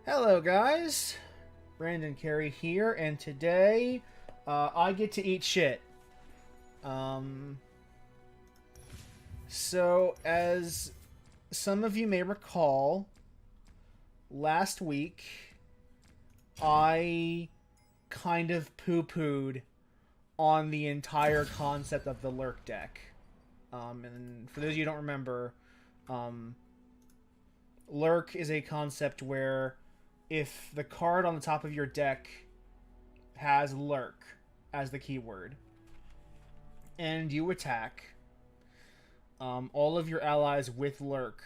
Hello guys, Brandon Carey here, and today I get to eat shit. Um, so as some of you may recall, last week I kind of poo-pooed on the entire concept of the Lurk deck. And for those of you who don't remember, Lurk is a concept where if the card on the top of your deck has Lurk as the keyword, and you attack, all of your allies with Lurk,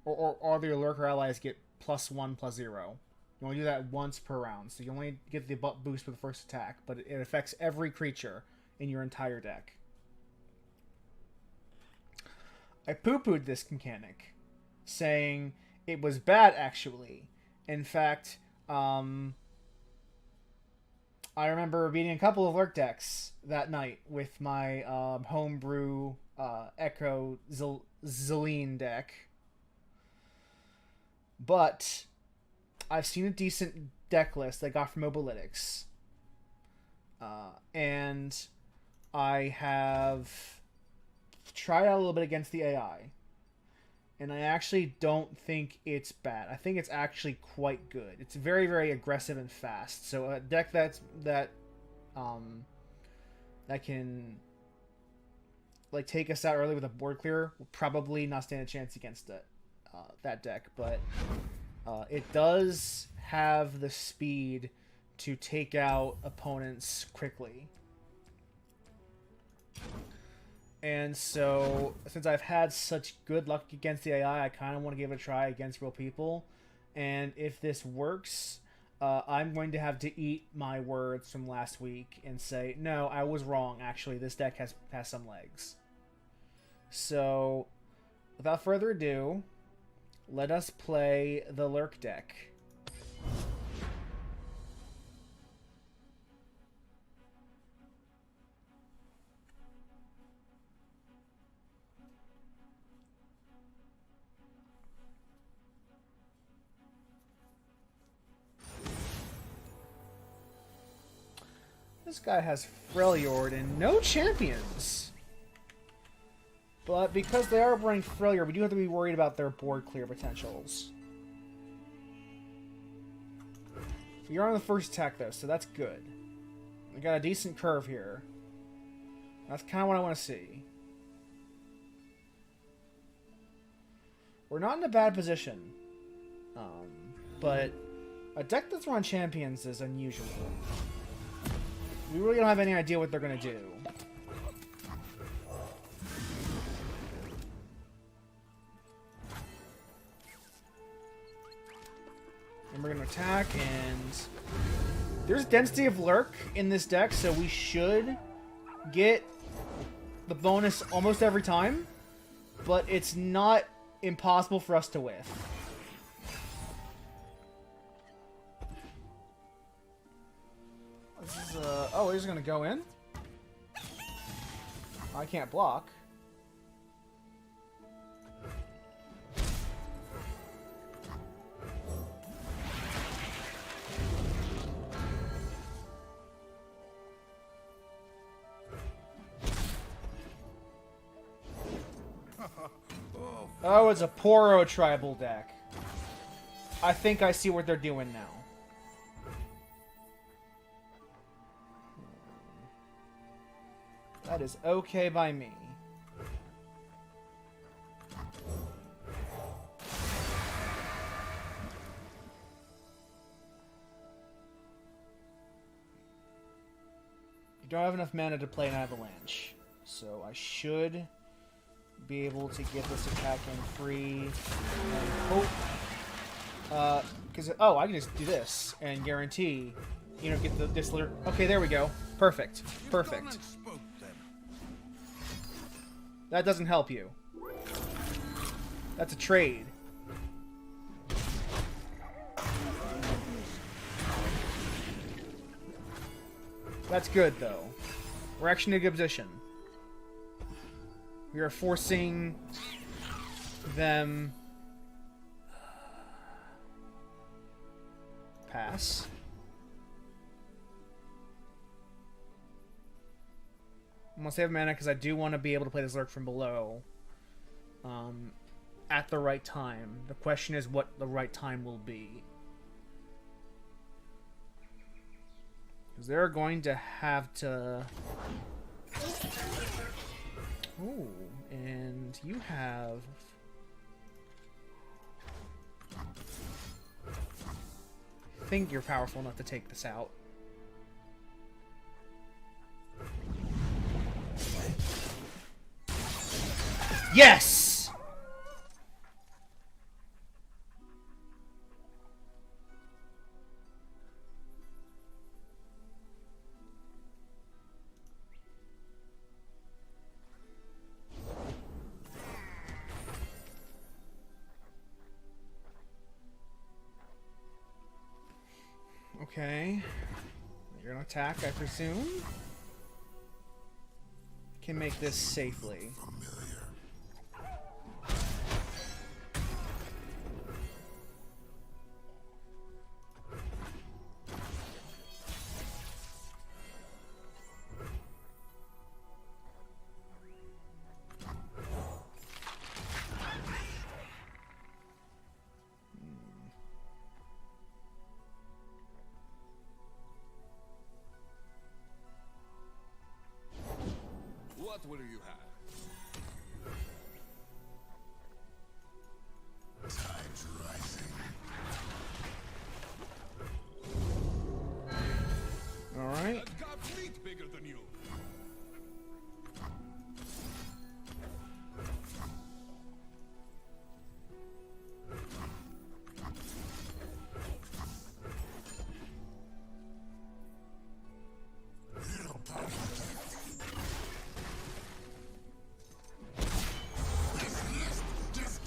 or all of your Lurker allies get +1/+0. You only do that once per round, so you only get the boost for the first attack, but it affects every creature in your entire deck. I poo-pooed this mechanic, saying it was bad, actually. In fact, I remember beating a couple of Lurk decks that night with my homebrew Echo Zelene deck. But I've seen a decent deck list I got from Mobalytics. And I have tried out a little bit against the AI. And I actually don't think it's bad. I think it's actually quite good. It's very, very aggressive and fast. So a deck that can like take us out early with a board clear will probably not stand a chance against that deck. But it does have the speed to take out opponents quickly. And so, since I've had such good luck against the AI, I kind of want to give it a try against real people. And if this works, I'm going to have to eat my words from last week and say, no, I was wrong. Actually, this deck has some legs. So, without further ado, let us play the Lurk deck. This guy has Freljord and no champions. But because they are running Freljord, we do have to be worried about their board clear potentials. We are on the first attack though, so that's good. We got a decent curve here. That's kind of what I want to see. We're not in a bad position. But a deck that's run champions is unusual. We really don't have any idea what they're going to do. And we're going to attack, and there's density of Lurk in this deck, so we should get the bonus almost every time, but it's not impossible for us to whiff. This is, oh, he's gonna go in? I can't block. Oh, it's a Poro tribal deck. I think I see what they're doing now. That is okay by me. You don't have enough mana to play an avalanche, so I should be able to get this attack in free and hope. Because oh, I can just do this and guarantee, you know, get this. Okay, there we go. Perfect. Perfect. That doesn't help you. That's a trade. That's good, though. We're actually in a good position. We are forcing them pass. I'm gonna save mana because I do want to be able to play this Lurk from below. At the right time. The question is what the right time will be. Because they're going to have to... Ooh, and you have... I think you're powerful enough to take this out. Yes! Okay. You're gonna attack, I presume. Can make this safely. What will you have? Tide's rising. All right. I've got fleet bigger than you.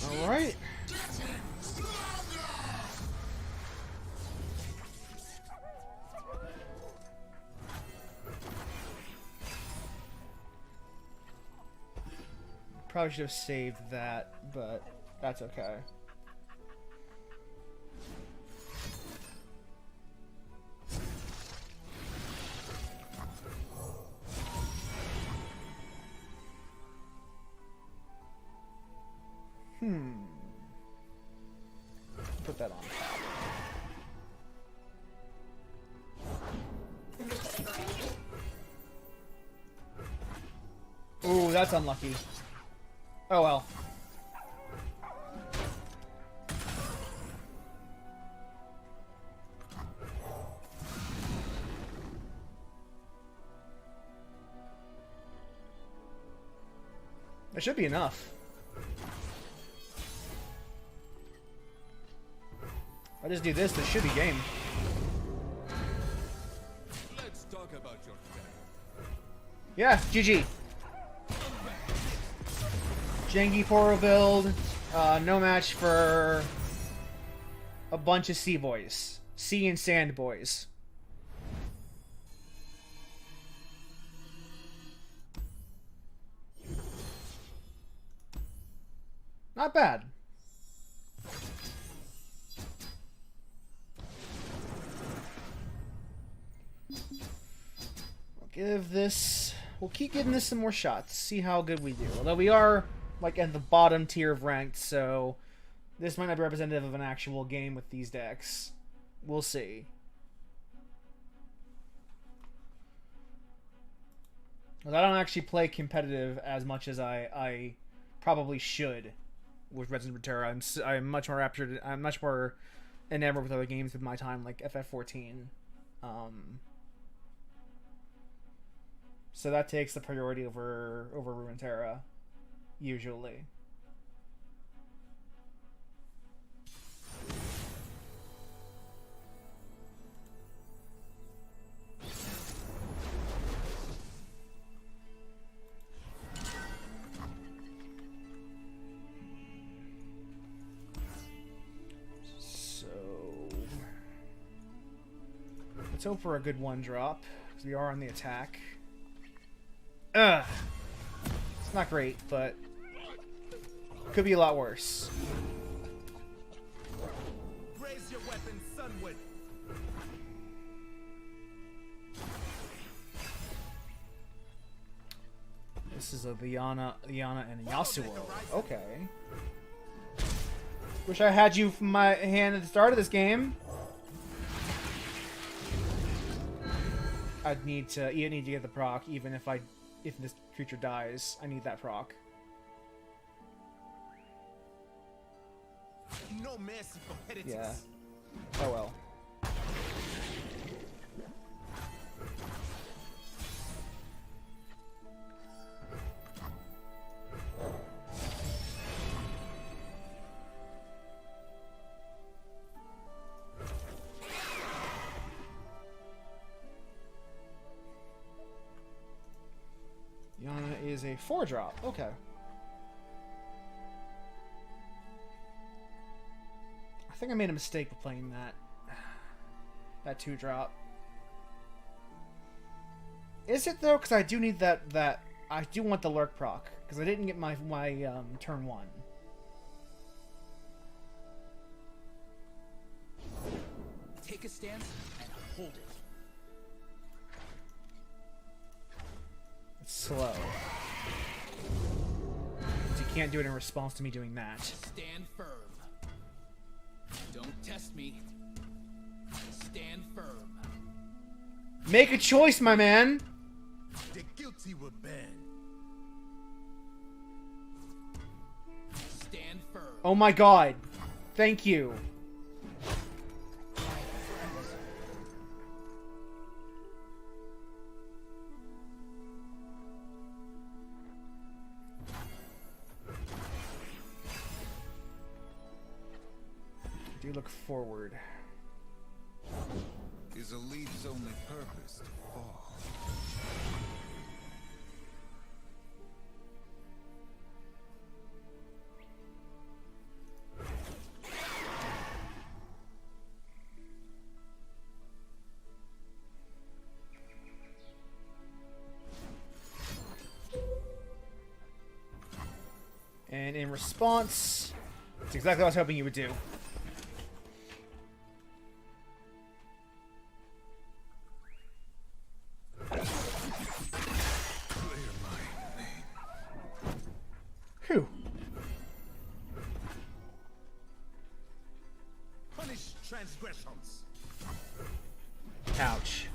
All right. Probably should have saved that, but that's okay. Put that on top. Ooh, that's unlucky. Oh well. That should be enough. I just do this should be game. Let's talk about your death. Yeah, GG. Janky Poro build, no match for a bunch of sea boys. Sea and sand boys. Not bad. We'll keep giving this some more shots, see how good we do. Although we are, like, at the bottom tier of ranked, so this might not be representative of an actual game with these decks. We'll see. Well, I don't actually play competitive as much as I probably should with Resident Evil. I'm much more raptured. I'm much more enamored with other games with my time, like FF14. So that takes the priority over Runeterra, usually. So let's hope for a good one drop, because we are on the attack. It's not great, but could be a lot worse. Raise your weapon, Sunwood. this is a Liana, and Yasuo. Okay. Wish I had you from my hand at the start of this game. You need to get the proc, even if this creature dies. I need that proc. No mercy for heretics. Yeah. Oh well. Yana is a 4-drop. Okay. I think I made a mistake with playing that 2-drop. Is it though? Because I do need that. I do want the Lurk proc because I didn't get my turn 1. Take a stance and hold it. It's slow. You can't do it in response to me doing that. Stand firm. Don't test me. Stand firm. Make a choice, my man. The guilty will bend. Stand firm. Oh my god. Thank you. Do look forward. Is a leaf's only purpose to fall? And in response, it's exactly what I was hoping you would do. Whew. Punish transgressions. Ouch.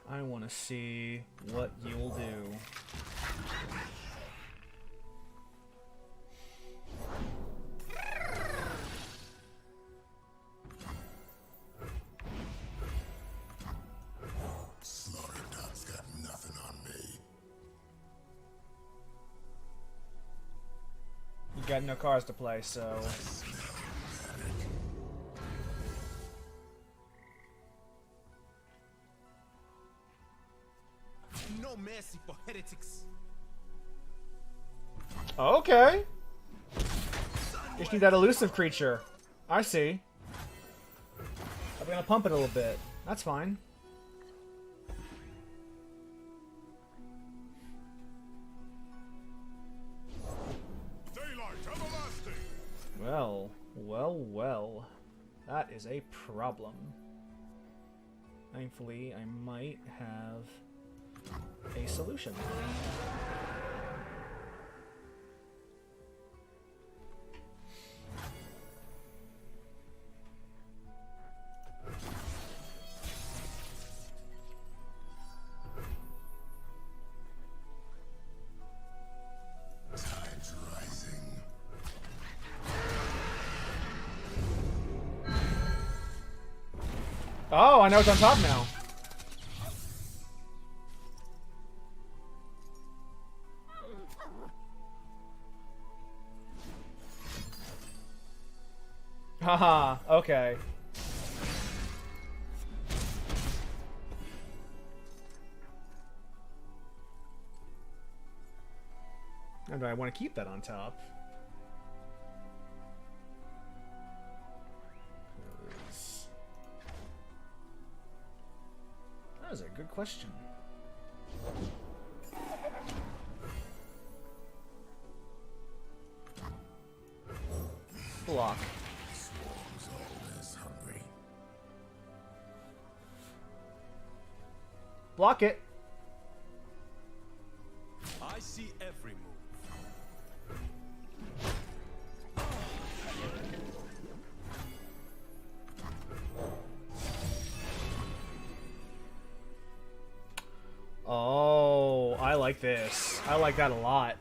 I want to see what you'll do. Slaughter-dog's got nothing on me. You got no cards to play, so... No mercy for heretics. Okay. Just need that elusive creature. I see. I'm gonna pump it a little bit. That's fine. Daylight everlasting. Well, well, well. That is a problem. Thankfully, I might have a solution. Tide's rising. Oh, I know it's on top now. Haha, okay. And do I want to keep that on top? 'Cause that is a good question. block. Swarms always hungry. Block it. I see every move. Oh, I like this. I like that a lot.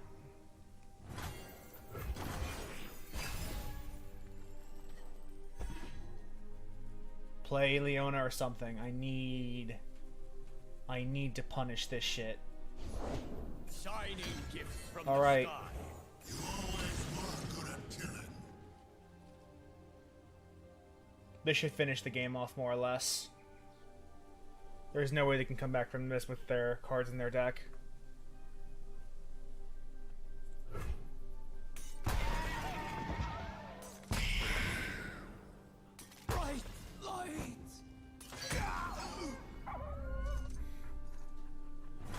Play Leona or something. I need to punish this shit. Shining gifts from All the right. sky. You always were good at killing. This should finish the game off more or less. There's no way they can come back from this with their cards in their deck. Bright lights.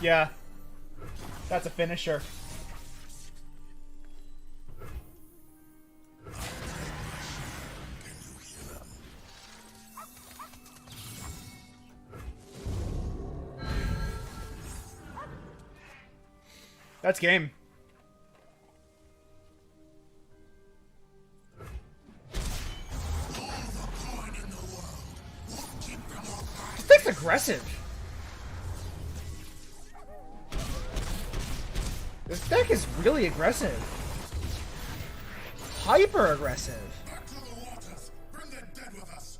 Yeah. That's a finisher. That's game. This deck's aggressive. This deck is really aggressive. Hyper aggressive. Back to the waters. Bring the dead with us.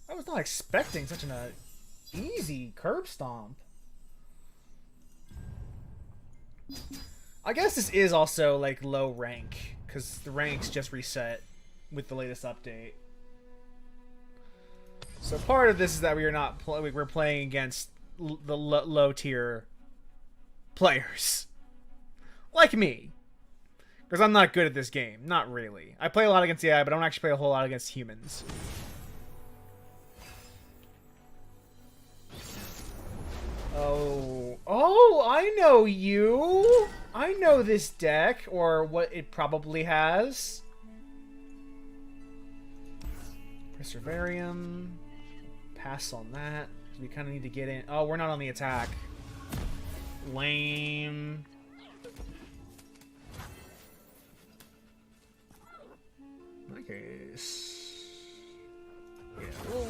I was not expecting such an easy curb stomp. I guess this is also like low rank because the ranks just reset with the latest update. So part of this is that we are not we're playing against the low tier players like me because I'm not good at this game. Not really. I play a lot against AI, but I don't actually play a whole lot against humans. Oh, I know you. I know this deck, or what it probably has. Perseverarium. Pass on that. We kind of need to get in. Oh, we're not on the attack. Lame. In that case. Yeah, we'll...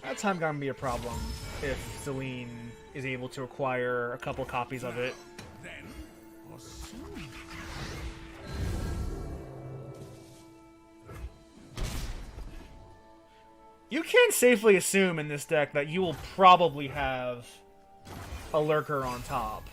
That time gonna be a problem if Celine is able to acquire a couple copies of it. Then or soon. You can safely assume in this deck that you will probably have a Lurker on top.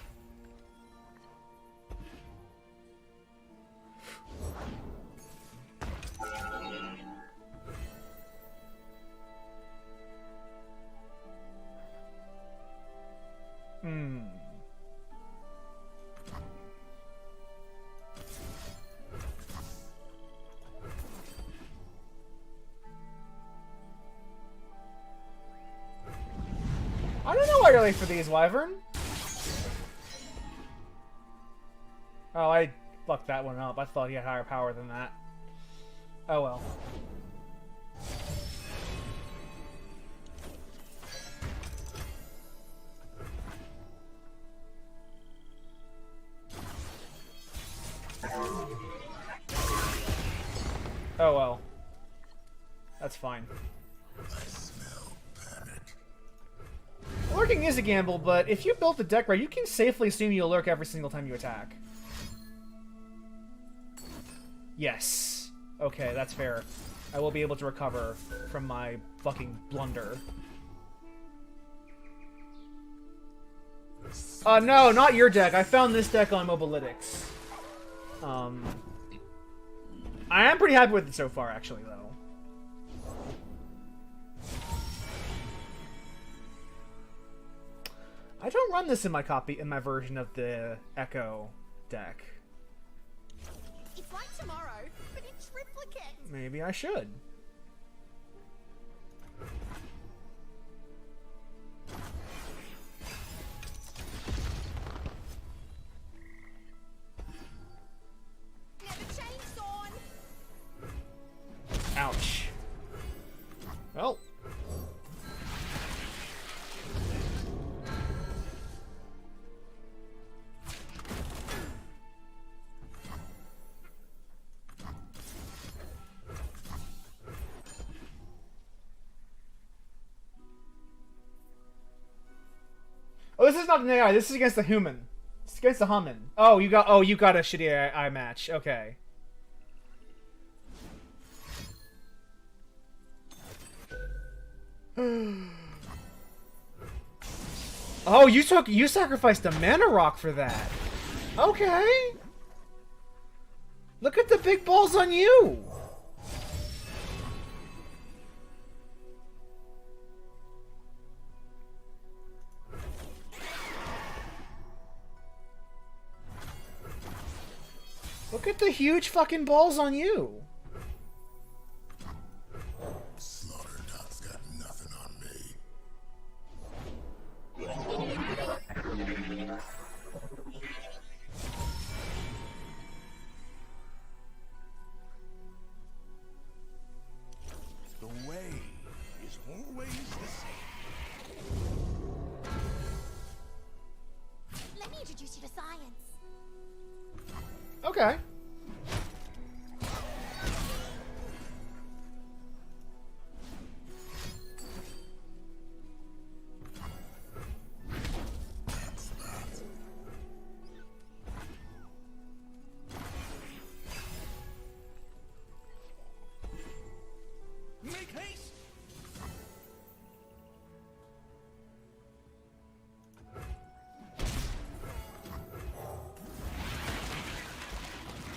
I don't know why you're late for these, Wyvern. Oh, I fucked that one up. I thought he had higher power than that. Oh well. Oh well. That's fine. I smell panic. Lurking is a gamble, but if you built the deck right, you can safely assume you'll lurk every single time you attack. Yes. Okay, that's fair. I will be able to recover from my fucking blunder. No, not your deck. I found this deck on Mobilytics. I am pretty happy with it so far, actually, though. I don't run this in my version of the Echo deck. It's like tomorrow, but in triplicate. Maybe I should. Never changed on. Ouch. Well. Oh, this is not an AI. This is against the human. It's against the human. Oh, you got a shitty AI match. Okay. Oh, you sacrificed a mana rock for that. Okay. Look at the big balls on you. Look at the huge fucking balls on you. Slaughter Dog's got nothing on me. The way is always the same. Let me introduce you to science. Okay. Make haste!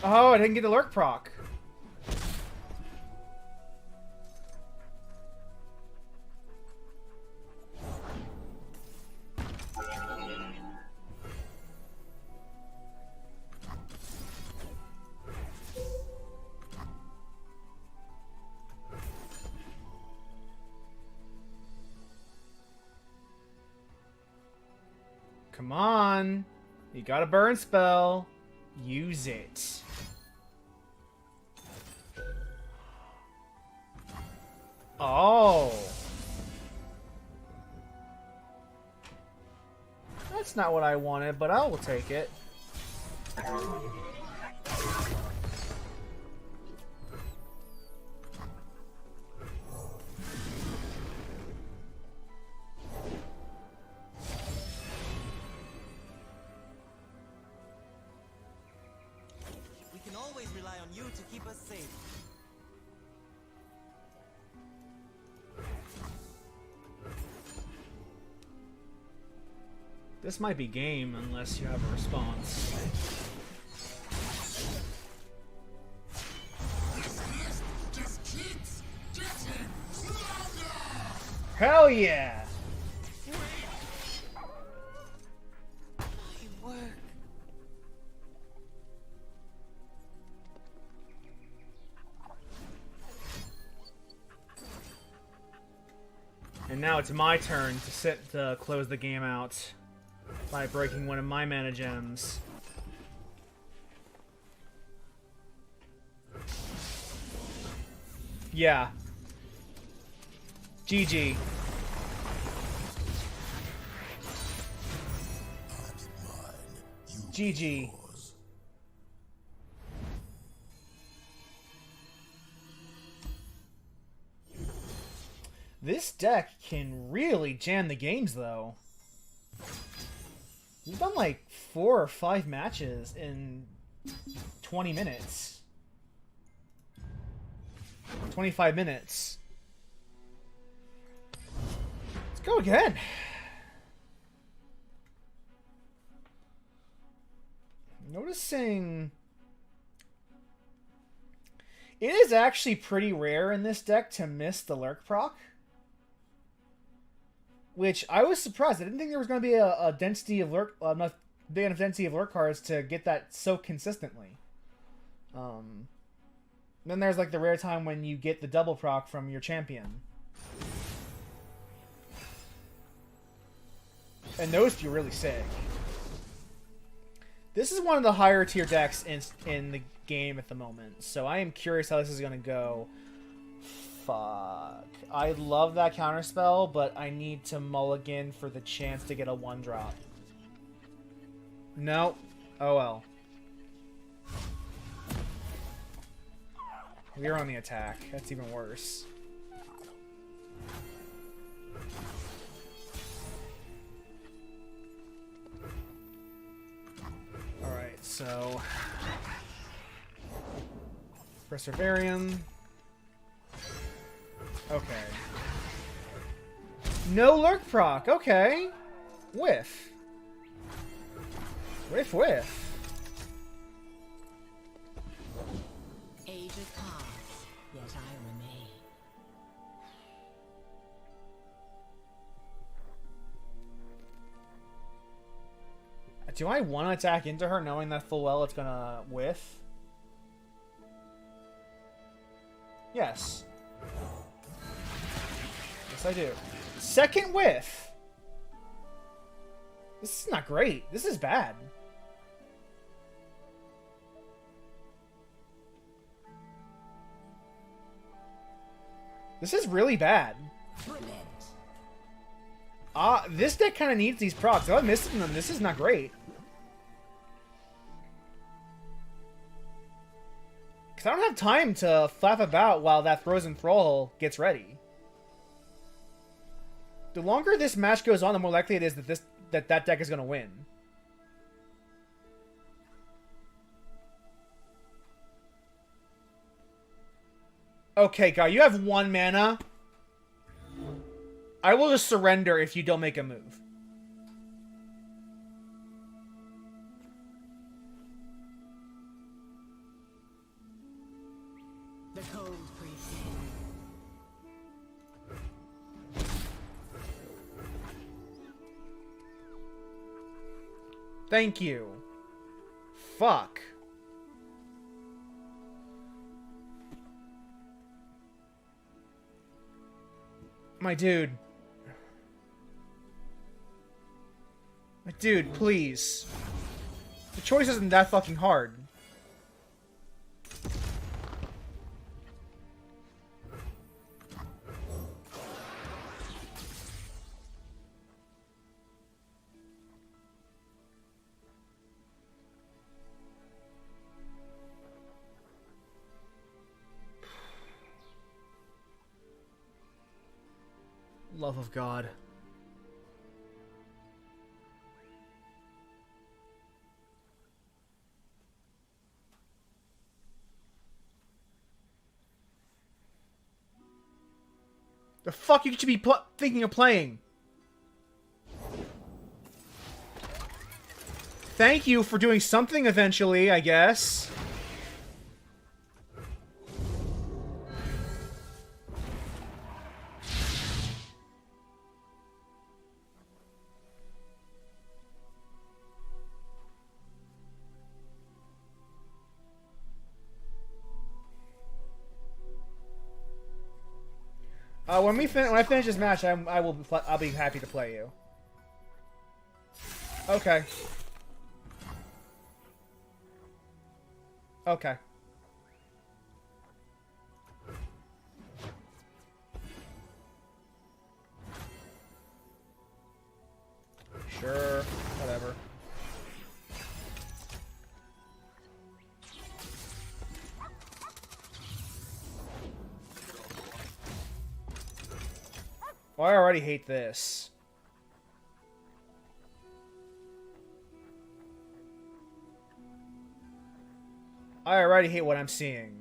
Oh, I didn't get a Lurk proc. Come on. You got a burn spell. Use it. Oh. That's not what I wanted, but I will take it. We can always rely on you to keep us safe. This might be game unless you have a response. Just keeps getting louder! Hell yeah! My work. And now it's my turn to close the game out by breaking one of my mana gems. Yeah. GG. GG. This deck can really jam the games, though. We've done like 4 or 5 matches in 20 minutes. 25 minutes. Let's go again. Noticing... It is actually pretty rare in this deck to miss the Lurk proc. which I was surprised. I didn't think there was going to be a density of Lurk, enough big enough density of Lurk cards to get that so consistently. Then there's like the rare time when you get the double proc from your champion. And those feel really sick. This is one of the higher tier decks in the game at the moment, so I am curious how this is going to go. Fuck. I love that counterspell, but I need to mulligan for the chance to get a 1-drop. No. Oh well. We're on the attack. That's even worse. Alright, so... Perseverance. Okay. No Lurk proc. Okay. Whiff. Whiff, whiff. Ages pass, yet I remain. Do I want to attack into her knowing that full well it's gonna whiff? Yes. Yes, I do. Second whiff! This is not great. This is bad. This is really bad. This deck kind of needs these procs. If I'm missing them, this is not great. Because I don't have time to flap about while that Frozen Thrall gets ready. The longer this match goes on, the more likely it is that that deck is going to win. Okay, guy, you have 1 mana. I will just surrender if you don't make a move. The cold precedes. Thank you. Fuck. My dude. My dude, please. The choice isn't that fucking hard. Love of God. The fuck you should be thinking of playing? Thank you for doing something eventually, I guess. When I finish this match, I'll be happy to play you. Okay. Okay. Sure. Whatever. Well, I already hate this. I already hate what I'm seeing.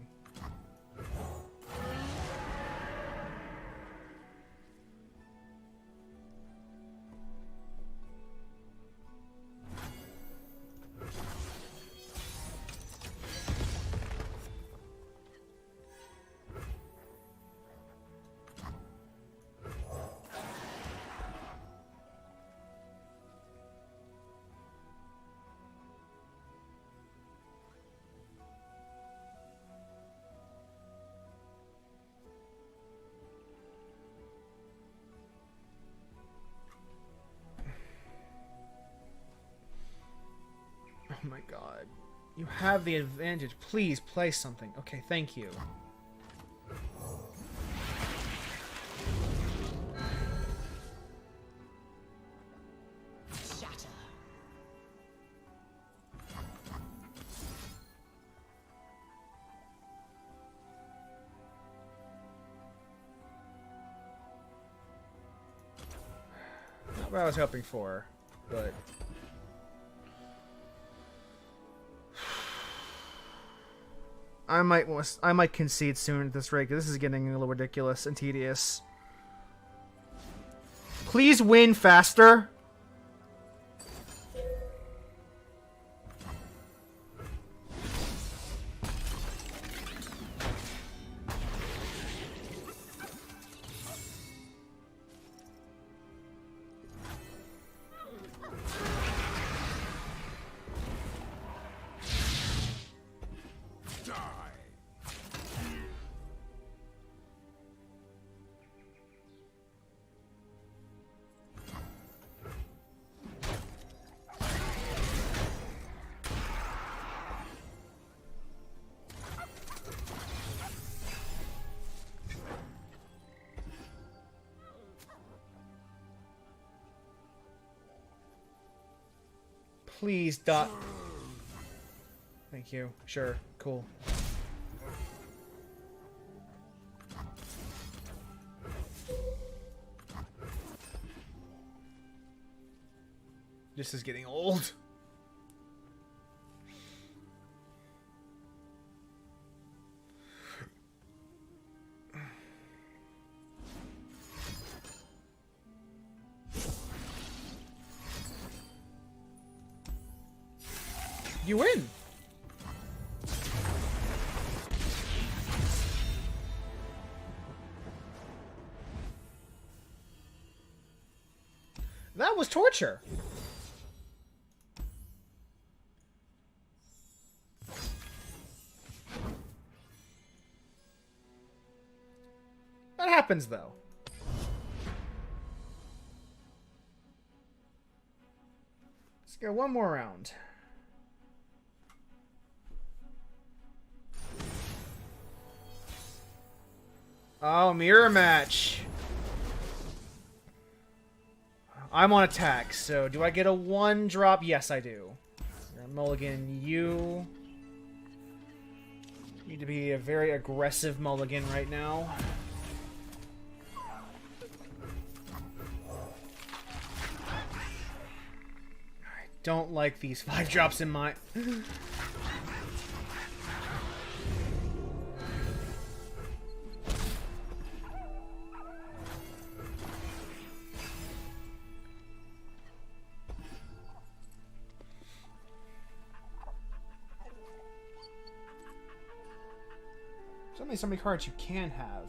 You have the advantage. Please play something. Okay, thank you. Shatter. Not what I was hoping for, but I might concede soon at this rate, because this is getting a little ridiculous and tedious. Please win faster. Please, dot. Thank you. Sure. Cool. This is getting old. You win. That was torture. That happens though. Let's go one more round. Oh, mirror match. I'm on attack, so do I get a 1-drop? Yes, I do. Mulligan, you need to be a very aggressive mulligan right now. I don't like these 5-drops in my... So many cards you can have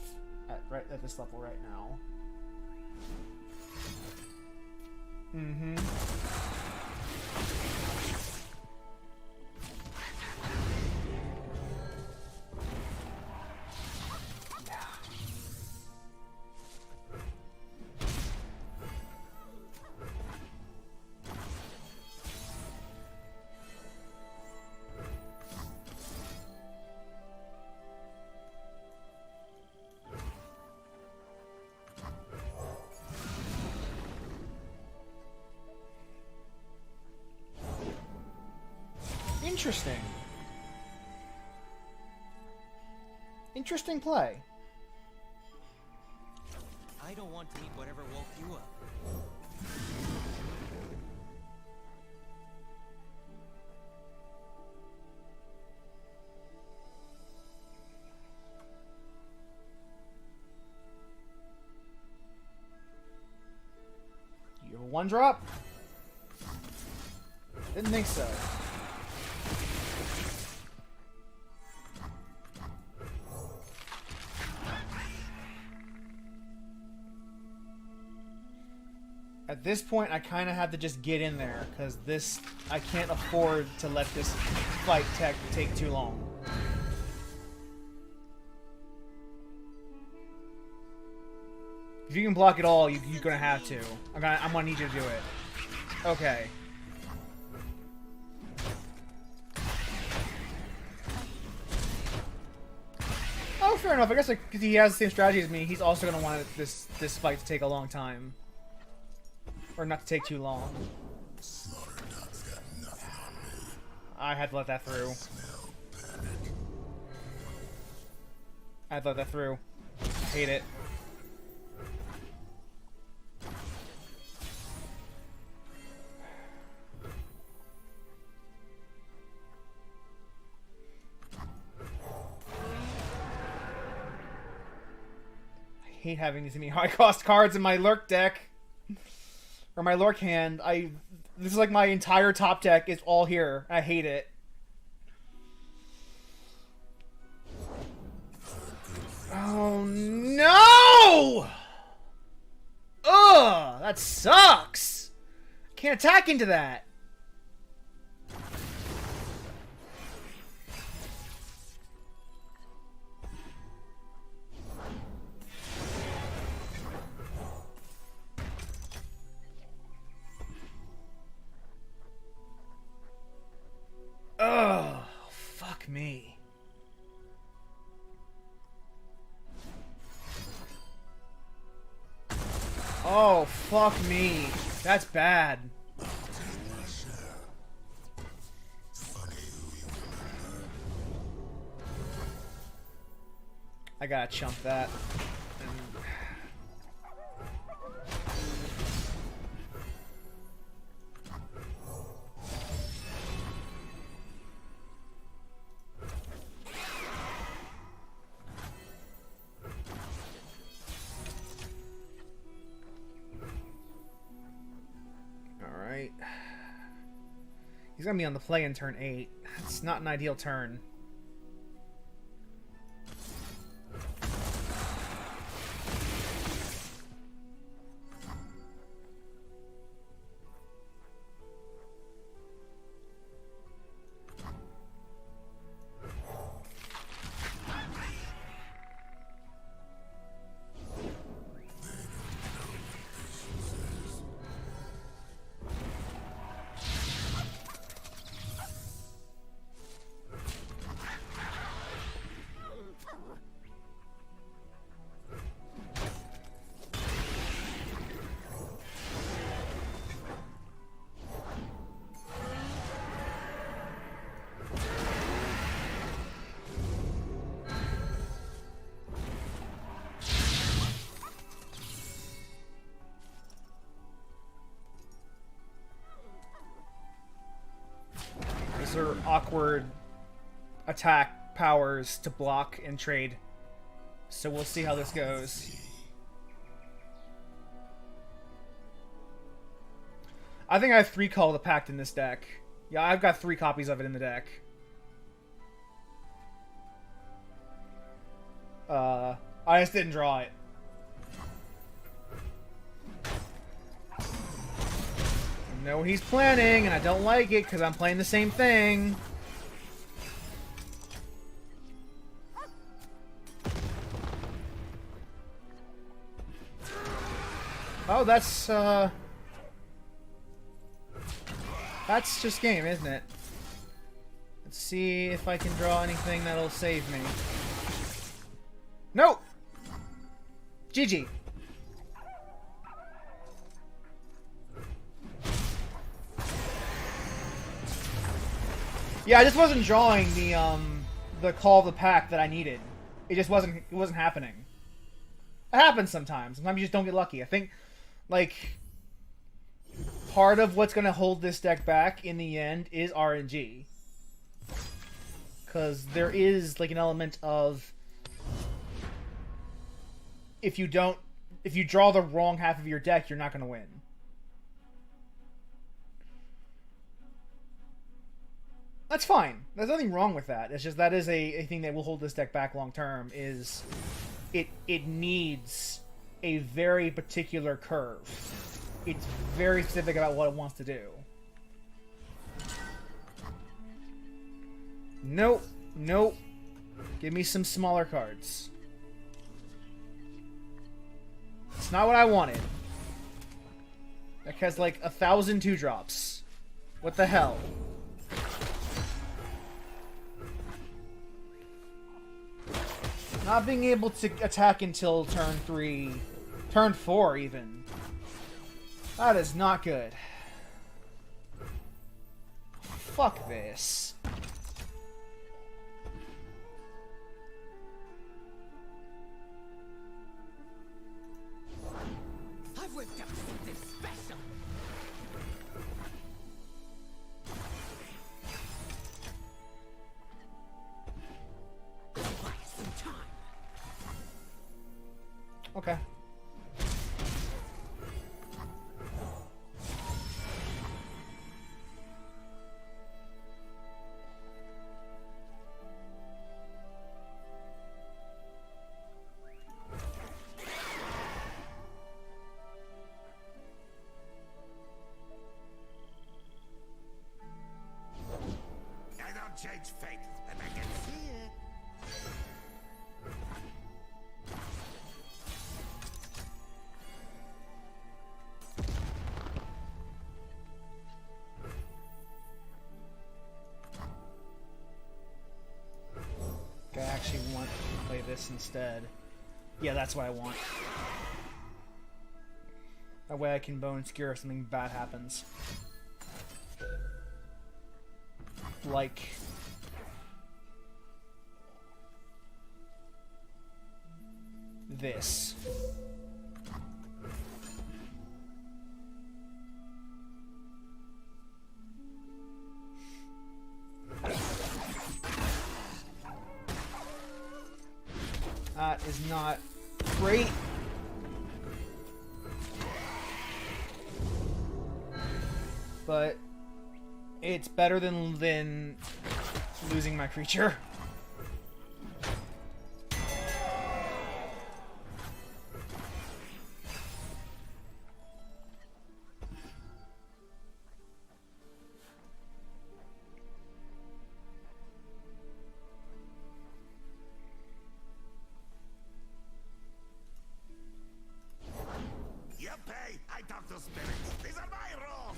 at this level right now. Mm-hmm. Interesting. Interesting play. I don't want to eat whatever woke you up. You have a 1-drop? Didn't think so. At this point, I kind of have to just get in there, because this... I can't afford to let this fight take too long. If you can block it all, you're gonna have to. I'm gonna need you to do it. Okay. fair enough. I guess because he has the same strategy as me, he's also gonna want this fight to take a long time, or not to take too long. Slaughter dog's got nothing on me. I had to let that through. Smell panic. I had to let that through. I hate it. I hate having these high cost cards in my Lurk deck. Or my Lurk hand. This is like my entire top deck is all here. I hate it. Oh no! Ugh! That sucks! Can't attack into that. Ugh! Fuck me. Oh, fuck me. That's bad. I gotta chump that. Alright. He's gonna be on the play in turn 8. That's not an ideal turn. These are awkward attack powers to block and trade. So we'll see how this goes. I think I have 3 Call of the Pact in this deck. Yeah, I've got 3 copies of it in the deck. I just didn't draw it. I know what he's planning, and I don't like it because I'm playing the same thing. Oh, that's just game, isn't it? Let's see if I can draw anything that'll save me. Nope! GG. Yeah, I just wasn't drawing the Call of the Pact that I needed. It just wasn't happening. It happens sometimes. Sometimes you just don't get lucky. I think, like, part of what's going to hold this deck back in the end is RNG. Because there is, like, an element of if you draw the wrong half of your deck, you're not going to win. That's fine. There's nothing wrong with that. It's just that is a thing that will hold this deck back long term. Is it needs a very particular curve. It's very specific about what it wants to do. Nope. Nope. Give me some smaller cards. It's not what I wanted. That has like 1,000 2-drops. What the hell? Not being able to attack until turn 3, turn 4 even. That is not good. Fuck this. I've whipped up something special. Buy us some time. Okay. I don't change fate, but I can see it. I actually want to play this instead. Yeah, that's what I want. That way I can bone skewer if something bad happens. Like... this. That is not great. But it's better than losing my creature. Yuppie! I talk to spirits. These are my rules.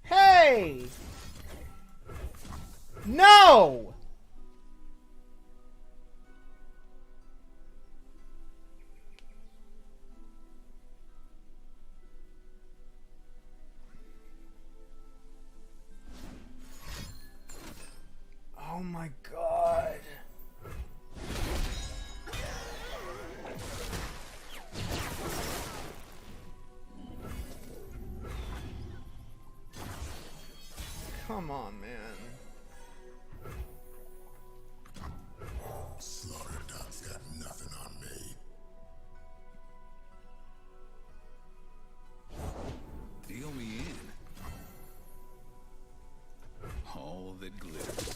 Hey! No! Oh my god. Come on, man. Slaughter dog's got nothing on me. Deal me in. All that glitters.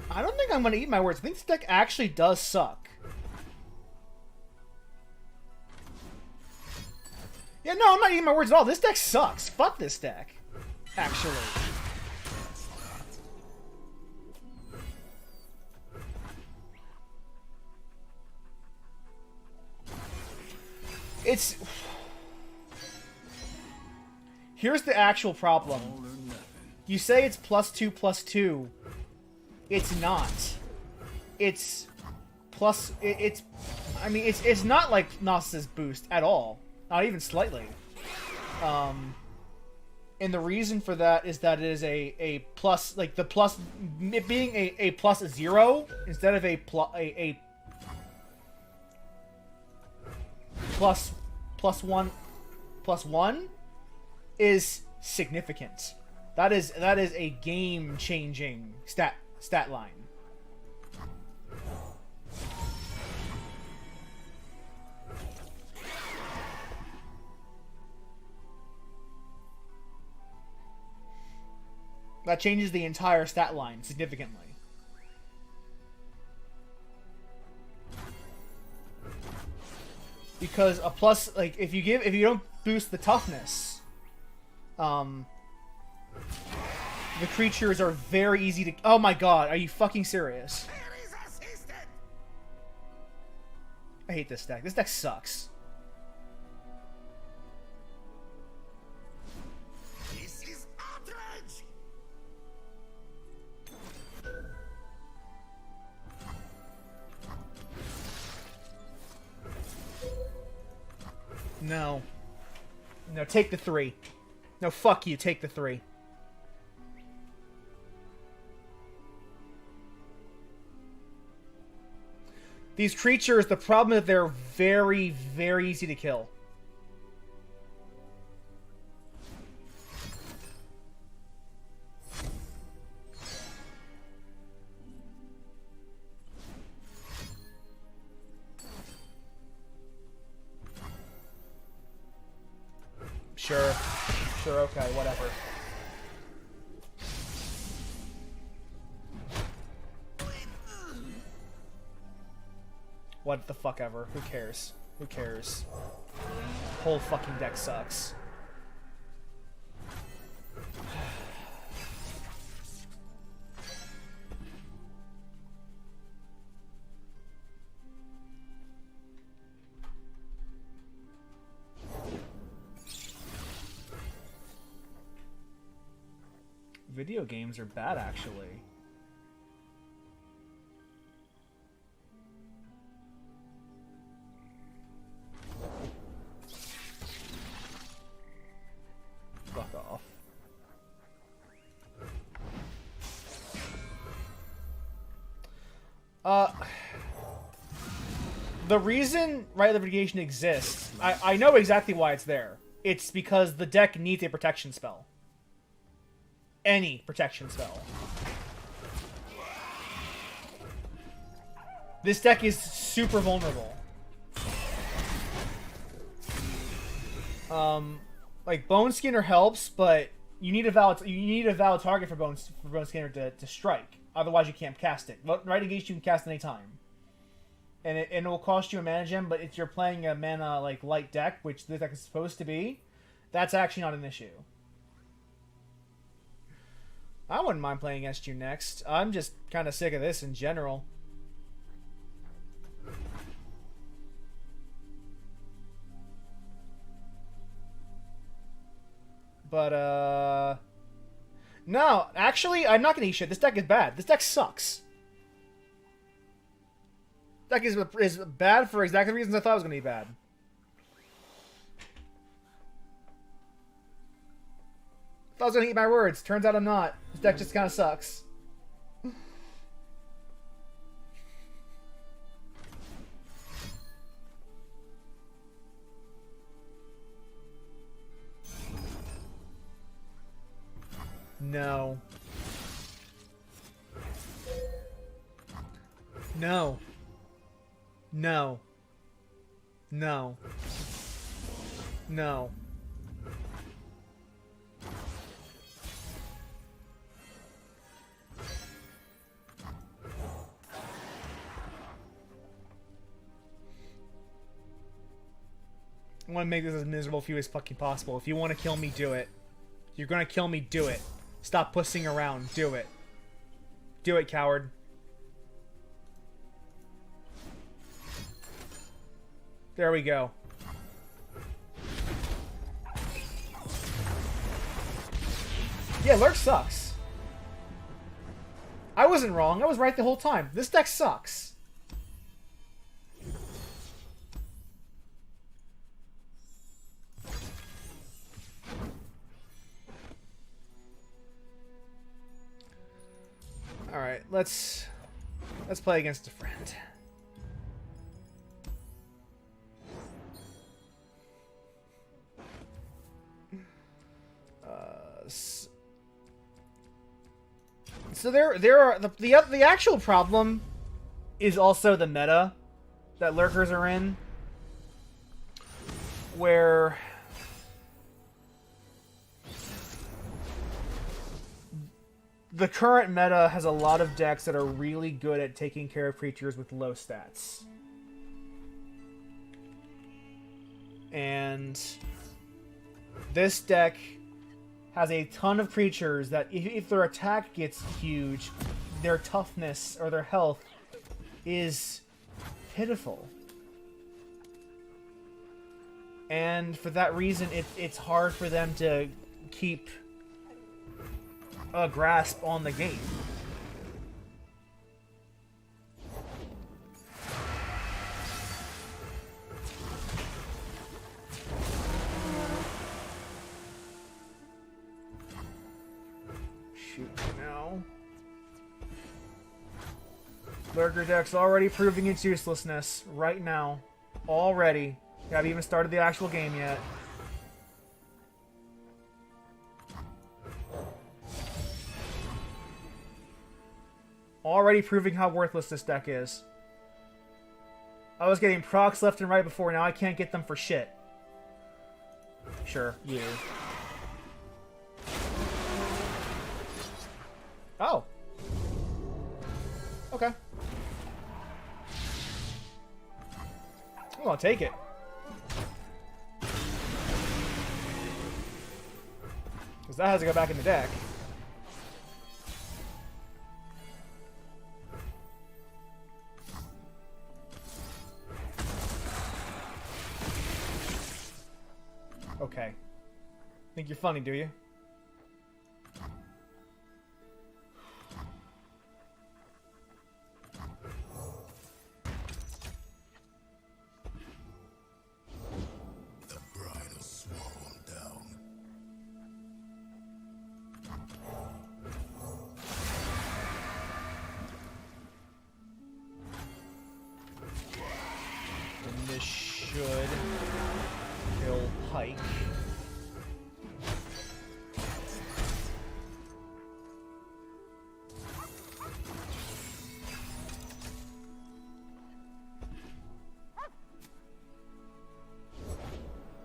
I don't think I'm gonna eat my words. I think this deck actually does suck. Yeah, no, I'm not eating my words at all. This deck sucks. Fuck this deck. Actually. It's... Here's the actual problem. You say it's +2/+2. It's not. It's plus... It's... I mean, it's not like Gnosis Boost at all. Not even slightly. And the reason for that is that it is a plus, like the plus, it being a +0 instead of a +1 is significant. That is a game-changing stat line. That changes the entire stat line significantly. Because a plus, like, if you don't boost the toughness, the creatures are very easy to... Oh my god, are you fucking serious? There is assistant. I hate this deck. This deck sucks. This is outrage! No. No, take the 3. No, fuck you. Take the 3. These creatures, the problem is they're very, very easy to kill. Sure. Sure, okay, whatever. What the fuck ever. Who cares? Who cares? Whole fucking deck sucks. Video games are bad, actually. Fuck off. The reason right litigation exists, I know exactly why it's there. It's because the deck needs a protection spell. Any protection spell. This deck is super vulnerable. Like Bone Skinner helps, but you need a valid target for Bone Skinner to strike. Otherwise, you can't cast it. Right engaged, you can cast any time, and it will cost you a mana gem. But if you're playing a mana like light deck, which this deck is supposed to be, that's actually not an issue. I wouldn't mind playing against you next. I'm just kind of sick of this in general. But, no, actually, I'm not gonna eat shit. This deck is bad. This deck sucks. This deck is bad for exactly the reasons I thought it was gonna be bad. I was gonna eat my words. Turns out I'm not. This deck just kind of sucks. No. No. No. No. No. I want to make this as miserable for you as fucking possible. If you want to kill me, do it. If you're gonna kill me, do it. Stop pussing around. Do it. Do it, coward. There we go. Yeah, Lurk sucks. I wasn't wrong. I was right the whole time. This deck sucks. Alright, let's play against a friend. So there are the actual problem is also the meta that Lurkers are in, where the current meta has a lot of decks that are really good at taking care of creatures with low stats. And this deck has a ton of creatures that if their attack gets huge, their toughness or their health is pitiful. And for that reason, it's hard for them to keep a grasp on the game. Shoot now. Lurker deck's already proving its uselessness right now. Already. We haven't even started the actual game yet. Already proving how worthless this deck is. I was getting procs left and right before, now I can't get them for shit. Sure, you. Oh. Okay. I'll take it. Because that has to go back in the deck. Okay. Think you're funny, do you? The bride will swallow him down. And this should kill Pike.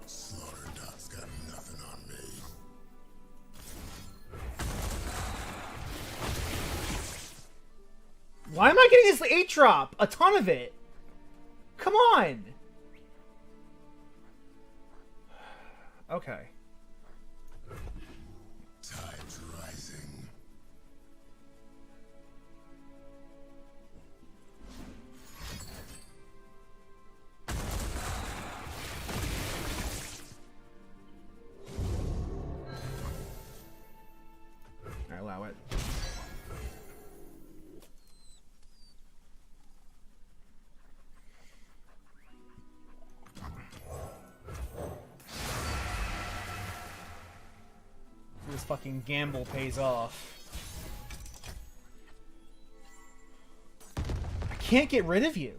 Slaughterdot's got nothing on me. Why am I getting this 8-drop? A ton of it. Come on. Okay. Tide's rising. I allow it. This fucking gamble pays off. I can't get rid of you.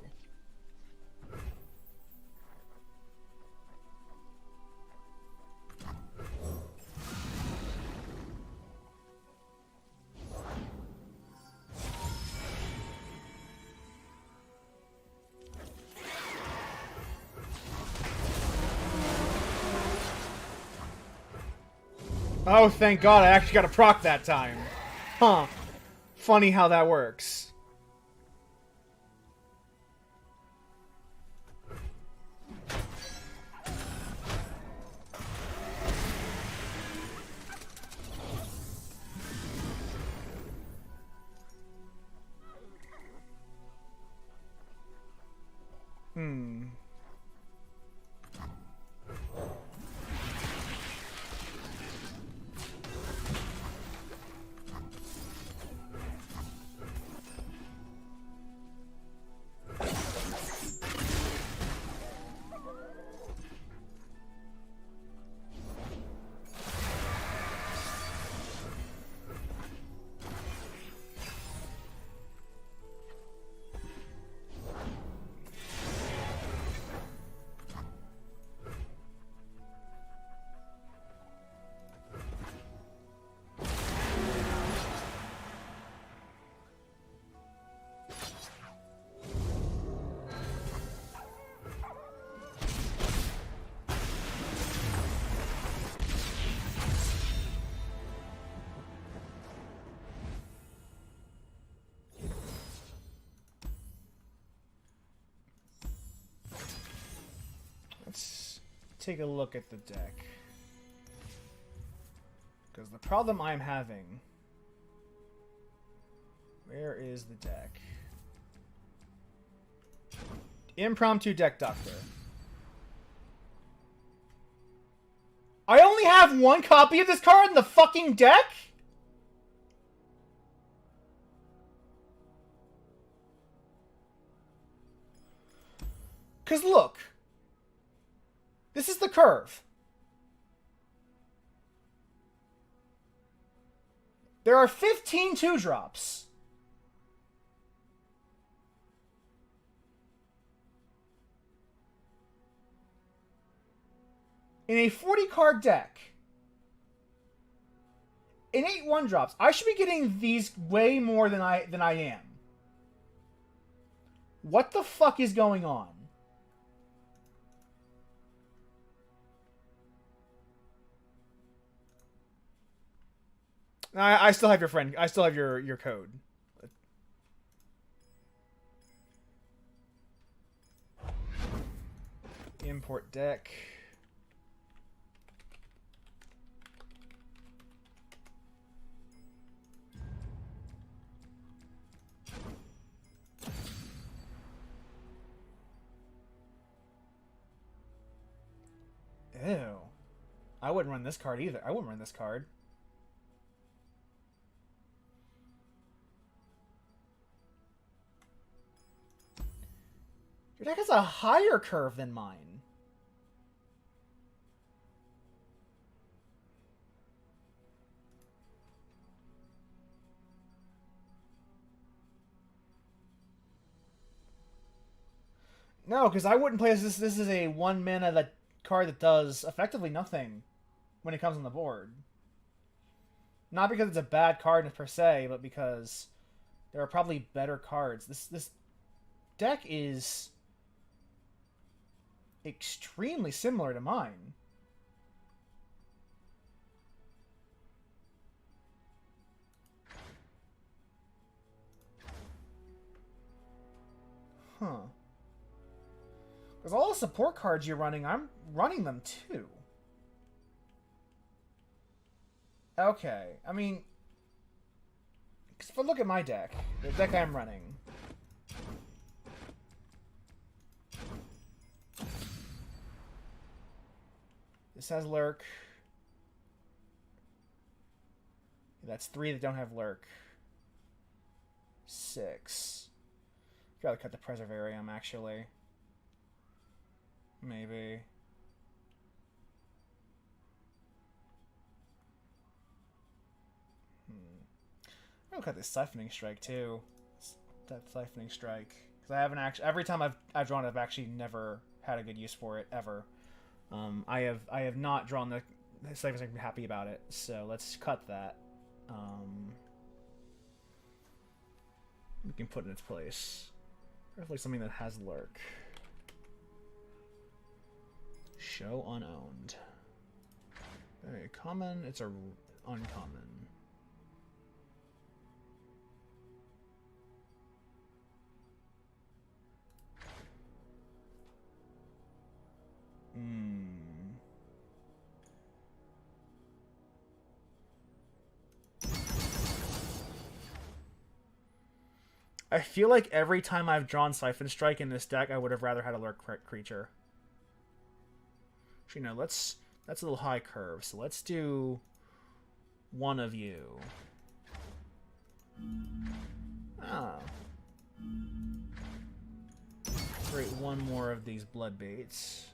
Oh, thank God, I actually got a proc that time. Huh. Funny how that works. Hmm. Let's take a look at the deck. Because the problem I'm having... Where is the deck? Impromptu deck doctor. have one copy of this card in the fucking deck? Because look. This is the curve. There are 15 2-drops. In a 40-card deck. In 8 1-drops. I should be getting these way more than I am. What the fuck is going on? I still have your friend. I still have your code. Import deck. Ew. I wouldn't run this card either. I wouldn't run this card. Your deck has a higher curve than mine. No, because I wouldn't play this. This is a 1 mana card that does effectively nothing when it comes on the board. Not because it's a bad card per se, but because there are probably better cards. This deck is extremely similar to mine. Huh. Because all the support cards you're running, I'm running them too. Okay, I mean, because if I look at my deck, the deck I'm running, this has Lurk. That's 3 that don't have Lurk. 6. Gotta cut the Preservarium, actually. Maybe. I'm gonna cut this Siphoning Strike, too. That Siphoning Strike. Because I haven't actually... Every time I've drawn it, I've actually never had a good use for it, ever. I have not drawn the Siphoning Strike. I'm happy about it. So let's cut that. We can put in its place. Hopefully something that has Lurk. Show unowned. Very common. It's a uncommon. I feel like every time I've drawn Siphon Strike in this deck, I would have rather had a Lurk creature. Actually, no, that's a little high curve, so let's do one of you. Ah. Create one more of these blood baits.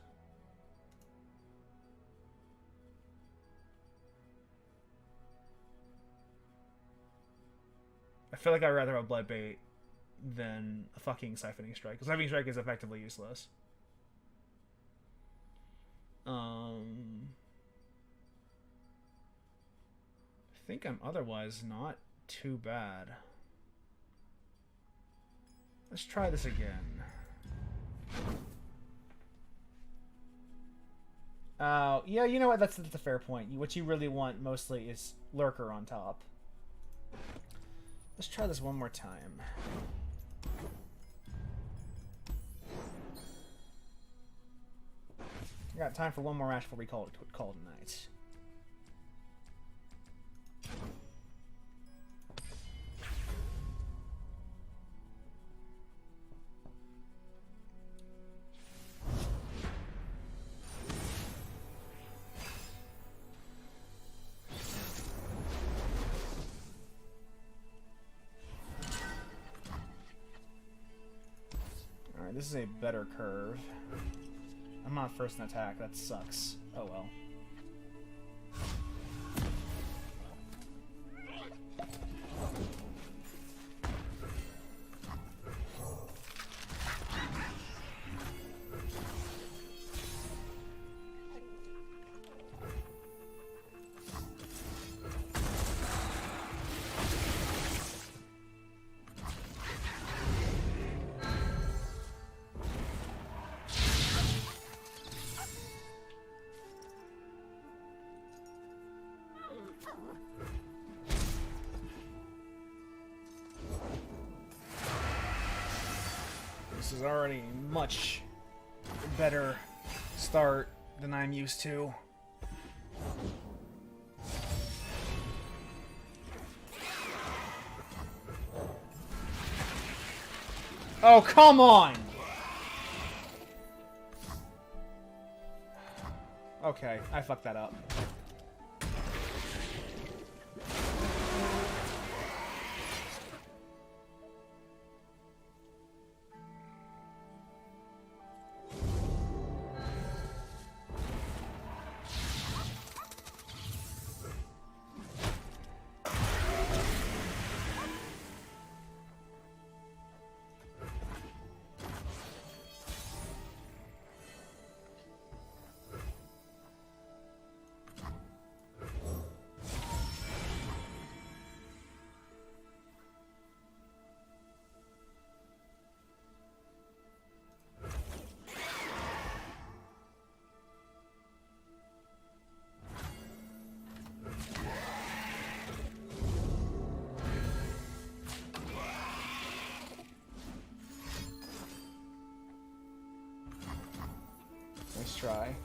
I feel like I'd rather have a blood bait than a fucking Siphoning Strike, because Siphoning Strike is effectively useless. I think I'm otherwise not too bad. Let's try this again. Yeah, you know what? That's a fair point. What you really want mostly is Lurker on top. Let's try this one more time. I got time for one more match before we call it a night. Alright, this is a better curve. I'm not first in attack, that sucks. Oh well. This is already a much better start than I'm used to. Oh, come on! Okay, I fucked that up. Nice try.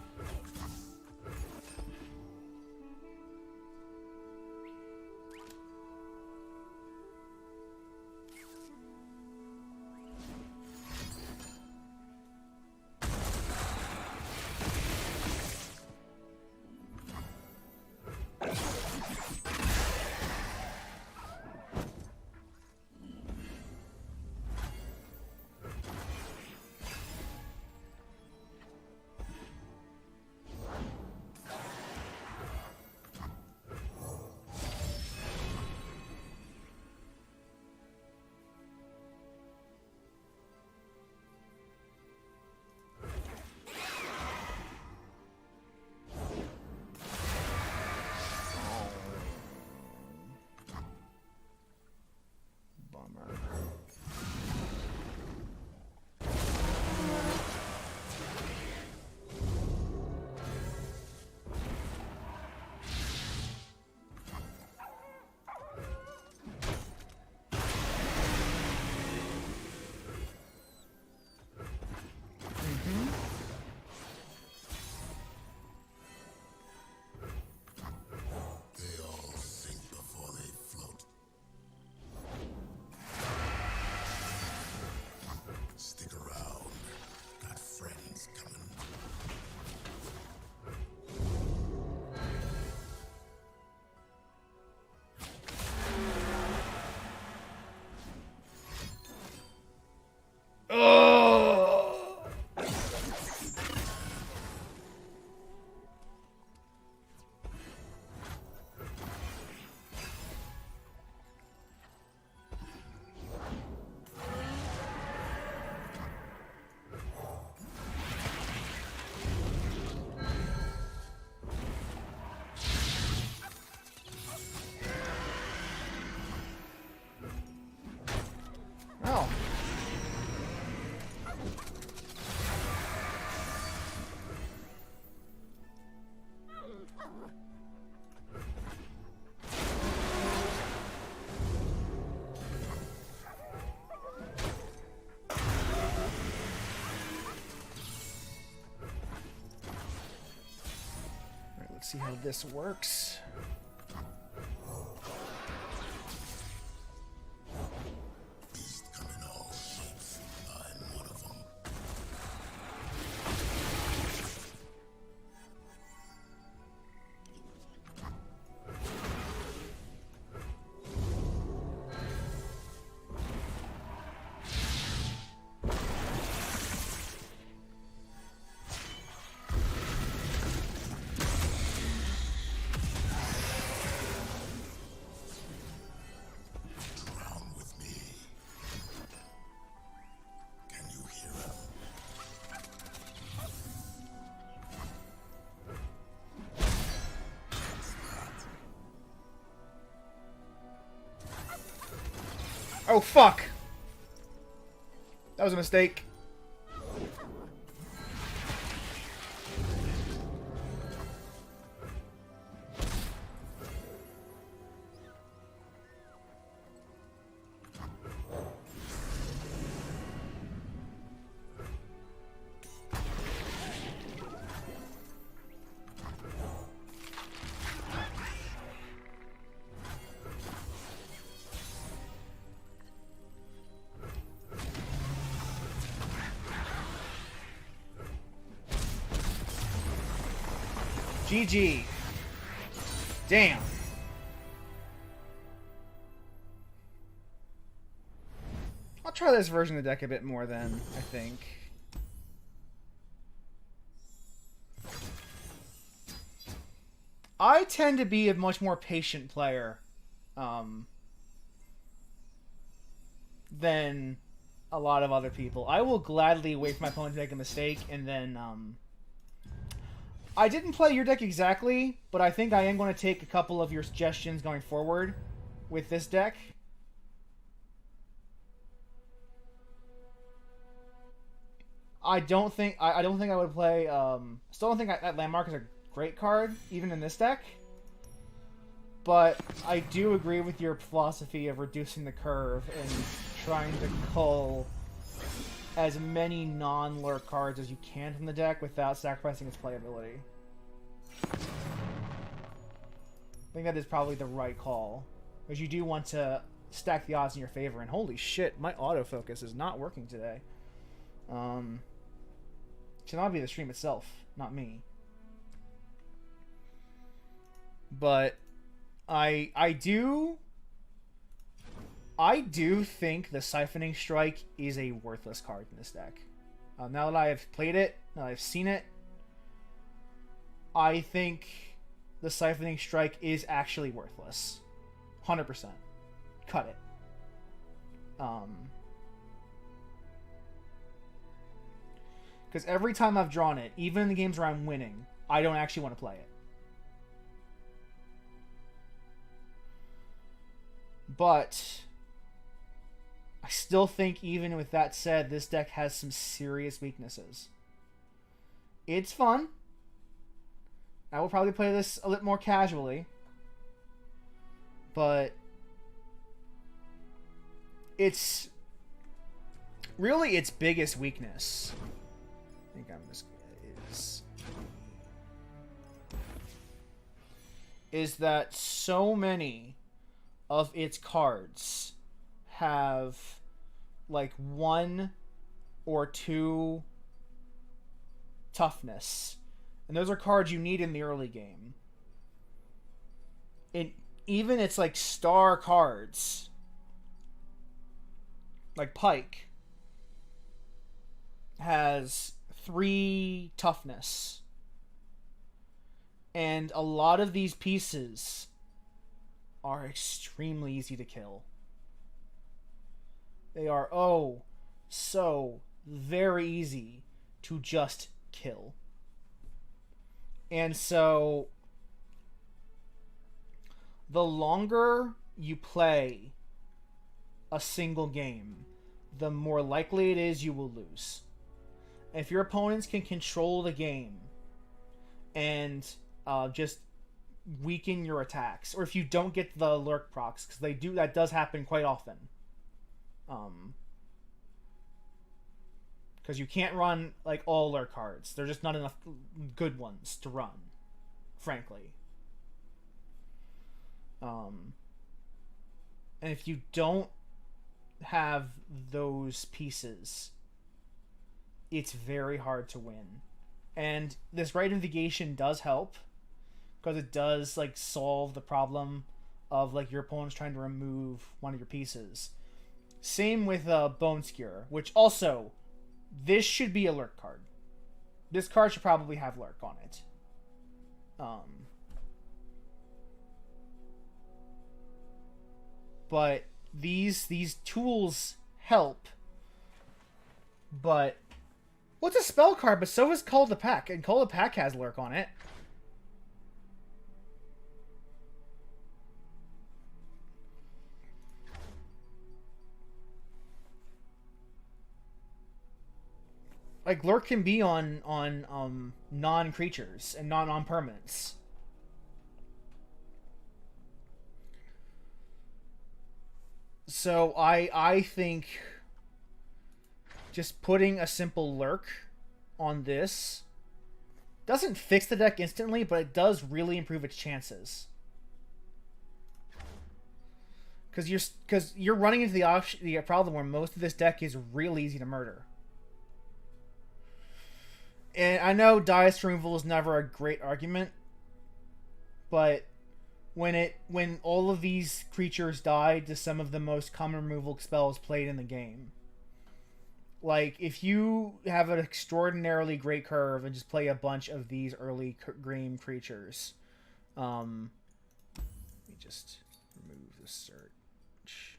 They all sink before they float. Stick around. Got friends coming. Oh. Alright, let's see how this works. Beasts come in all shapes. I'm one of them. Oh, fuck! That was a mistake. GG. Damn. I'll try this version of the deck a bit more then, I think. I tend to be a much more patient player than a lot of other people. I will gladly wait for my opponent to make a mistake and then I didn't play your deck exactly, but I think I am going to take a couple of your suggestions going forward with this deck. I don't think I would play. Still don't think that Landmark is a great card, even in this deck. But I do agree with your philosophy of reducing the curve and trying to cull as many non-lurk cards as you can from the deck without sacrificing its playability. I think that is probably the right call, because you do want to stack the odds in your favor. And holy shit, my autofocus is not working today. Should not be the stream itself, not me. But I do think the Siphoning Strike is a worthless card in this deck. Now that I have played it, now that I've seen it, I think the Siphoning Strike is actually worthless. 100%. Cut it. Because every time I've drawn it, even in the games where I'm winning, I don't actually want to play it. But I still think, even with that said, this deck has some serious weaknesses. It's fun. I will probably play this a little more casually. But it's really its biggest weakness. I think I'm just is that so many of its cards have like 1 or 2 toughness, and those are cards you need in the early game. And even it's like star cards like Pike has 3 toughness, and a lot of these pieces are extremely easy to kill. They are so very easy to just kill. And so the longer you play a single game, the more likely it is you will lose. If your opponents can control the game and just weaken your attacks, or if you don't get the lurk procs, because that does happen quite often. Because you can't run like all lurk cards. There's just not enough good ones to run, frankly. And if you don't have those pieces, it's very hard to win. And this Rite of Negation does help, because it does like solve the problem of like your opponent's trying to remove one of your pieces. Same with Bone Skewer, which also, this should be a lurk card. This card should probably have lurk on it. But these tools help. But what's a spell card? But so is Call the Pack, and Call the Pack has lurk on it. like Lurk can be on non creatures and non on permanents. So I think just putting a simple Lurk on this doesn't fix the deck instantly, but it does really improve its chances. Because you're running into the problem where most of this deck is real easy to murder. And I know dice removal is never a great argument, but when all of these creatures die to some of the most common removal spells played in the game, like if you have an extraordinarily great curve and just play a bunch of these early game creatures, let me just remove the search.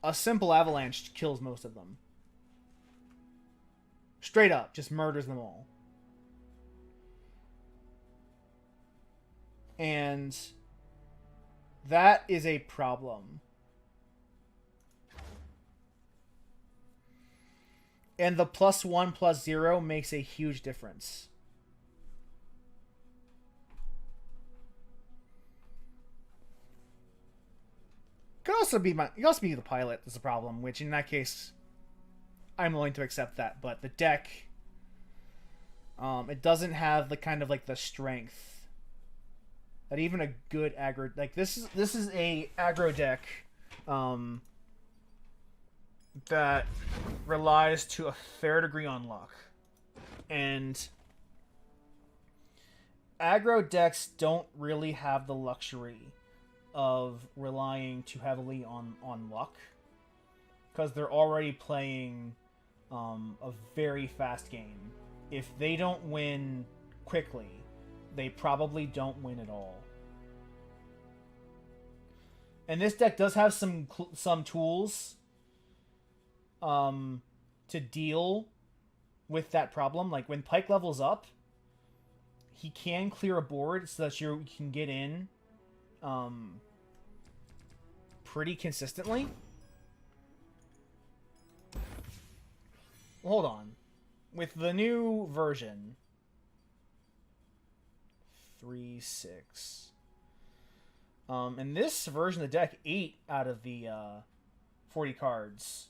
A simple avalanche kills most of them. Straight up, just murders them all. And that is a problem. And the +1/+0 makes a huge difference. Could also be the pilot is the problem, which in that case I'm willing to accept that, but the deck it doesn't have the kind of like the strength that even a good aggro, like this is a aggro deck that relies to a fair degree on luck. And aggro decks don't really have the luxury of relying too heavily on luck, because they're already playing a very fast game. If they don't win quickly, they probably don't win at all. And this deck does have some tools to deal with that problem. Like when Pike levels up, he can clear a board so that you can get in pretty consistently. Hold on. With the new version 3.6, in this version of the deck, 8 out of the 40 cards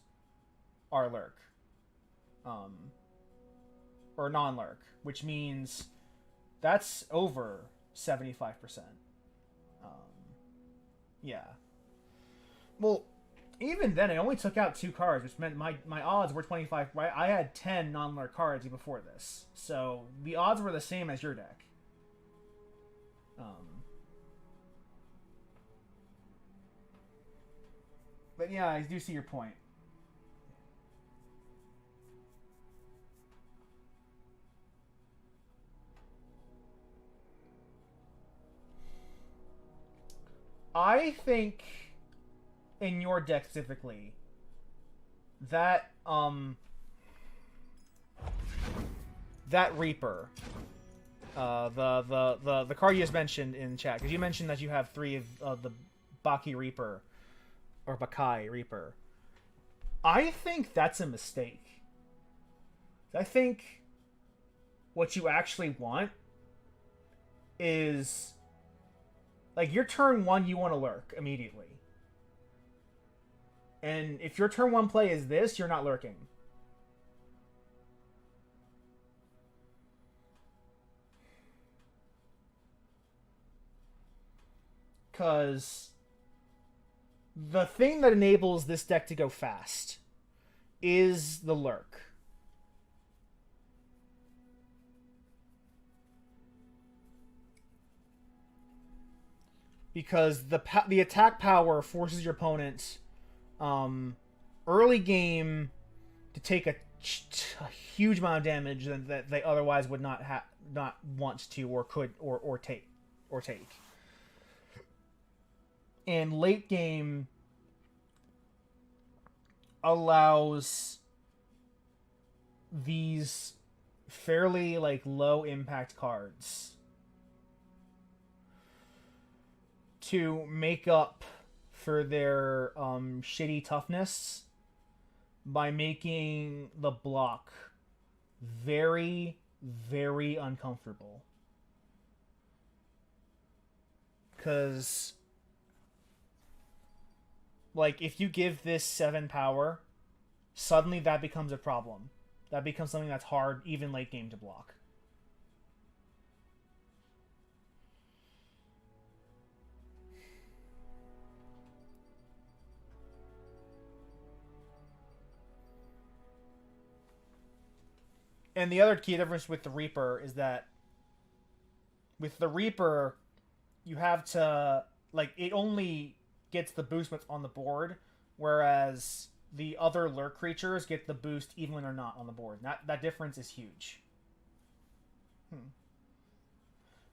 are Lurk, or non-Lurk, which means that's over 75%. Yeah. Well, even then, I only took out 2 cards, which meant my odds were 25. Right? I had 10 non-Lurk cards before this, so the odds were the same as your deck. But yeah, I do see your point. I think in your deck specifically that that Reaper, the card you just mentioned in chat, because you mentioned that you have 3 of the Baki Reaper or Bakai Reaper. I think that's a mistake. I think what you actually want is, like, your turn 1, you want to Lurk immediately. And if your turn 1 play is this, you're not lurking. Because the thing that enables this deck to go fast is the Lurk. Because the attack power forces your opponent early game to take a huge amount of damage that they otherwise would not want to or could or take. And late game allows these fairly like low impact cards to make up for their shitty toughness by making the block very, very uncomfortable. Because, like, if you give this 7 power, suddenly that becomes a problem. That becomes something that's hard, even late game, to block. And the other key difference with the Reaper is that with the Reaper, you have to, like, it only gets the boost when it's on the board, whereas the other Lurk creatures get the boost even when they're not on the board. That difference is huge.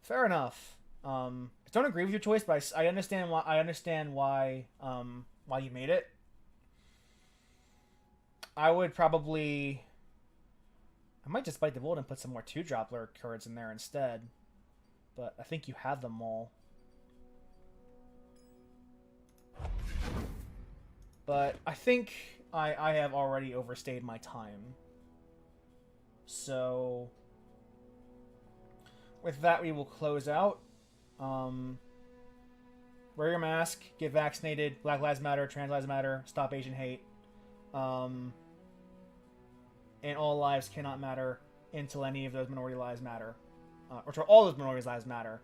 Fair enough. I don't agree with your choice, but I understand why. I understand why you made it. I would probably. I might just bite the bullet and put some more 2-drop Lurk cards in there instead. But I think you have them all. But I think I have already overstayed my time. So with that, we will close out. Wear your mask, get vaccinated, Black Lives Matter, Trans Lives Matter, stop Asian hate. And all lives cannot matter until any of those minority lives matter. Or until all those minority lives matter.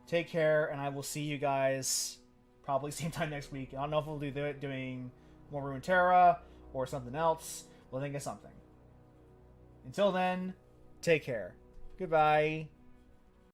Take care, and I will see you guys probably same time next week. I don't know if we'll do it doing more Runeterra or something else. We'll think of something. Until then, take care. Goodbye.